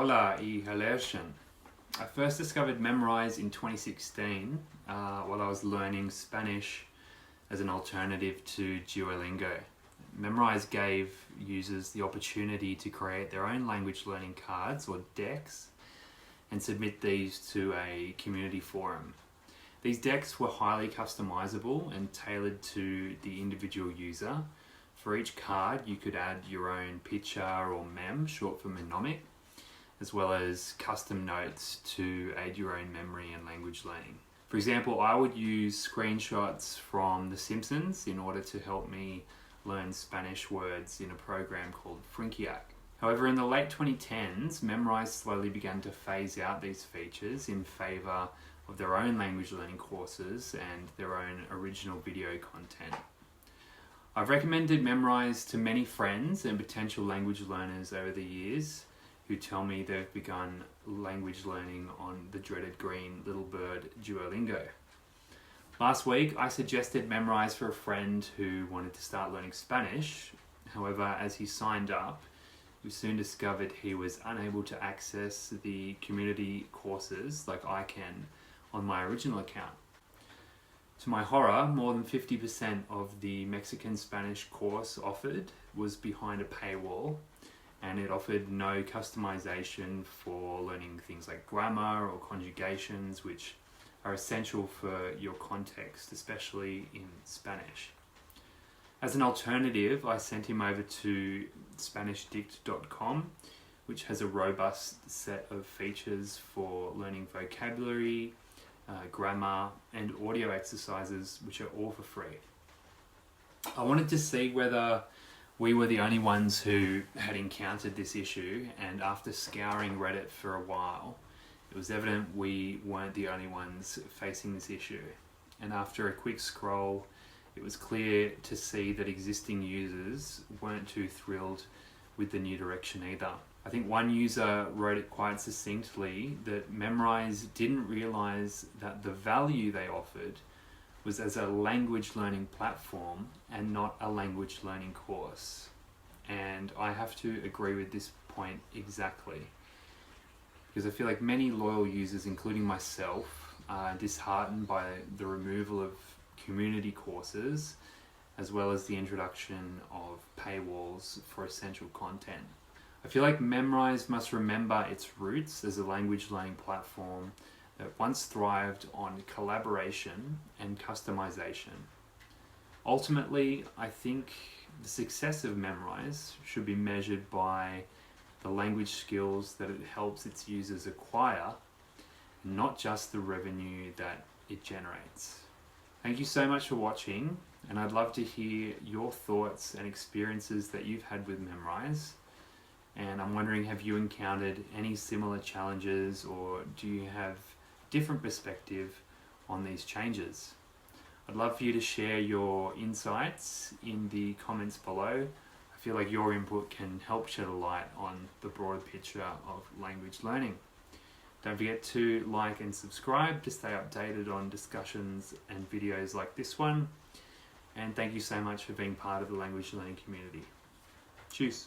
Hola y Halerchen. I first discovered Memrise in 2016 while I was learning Spanish as an alternative to Duolingo. Memrise gave users the opportunity to create their own language learning cards or decks and submit these to a community forum. These decks were highly customizable and tailored to the individual user. For each card, you could add your own picture or mem, short for mnemonic, as well as custom notes to aid your own memory and language learning. For example, I would use screenshots from The Simpsons in order to help me learn Spanish words in a program called Frinkiac. However, in the late 2010s, Memrise slowly began to phase out these features in favour of their own language learning courses and their own original video content. I've recommended Memrise to many friends and potential language learners over the years who tell me they've begun language learning on the dreaded green little bird Duolingo. Last week, I suggested Memrise for a friend who wanted to start learning Spanish. However, as he signed up, we soon discovered he was unable to access the community courses like I can on my original account. To my horror, more than 50% of the Mexican Spanish course offered was behind a paywall, and it offered no customization for learning things like grammar or conjugations, which are essential for your context, especially in Spanish. As an alternative, I sent him over to SpanishDict.com, which has a robust set of features for learning vocabulary, grammar, and audio exercises, which are all for free. I wanted to see whether we were the only ones who had encountered this issue, and after scouring Reddit for a while, it was evident we weren't the only ones facing this issue. And after a quick scroll, it was clear to see that existing users weren't too thrilled with the new direction either. I think one user wrote it quite succinctly that Memrise didn't realise that the value they offered was as a language learning platform and not a language learning course. And I have to agree with this point exactly, because I feel like many loyal users, including myself, are disheartened by the removal of community courses as well as the introduction of paywalls for essential content. I feel like Memrise must remember its roots as a language learning platform that once thrived on collaboration and customization. Ultimately, I think the success of Memrise should be measured by the language skills that it helps its users acquire, not just the revenue that it generates. Thank you so much for watching, and I'd love to hear your thoughts and experiences that you've had with Memrise. And I'm wondering, have you encountered any similar challenges, or do you have different perspective on these changes? I'd love for you to share your insights in the comments below. I feel like your input can help shed a light on the broader picture of language learning. Don't forget to like and subscribe to stay updated on discussions and videos like this one. And thank you so much for being part of the language learning community. Cheers.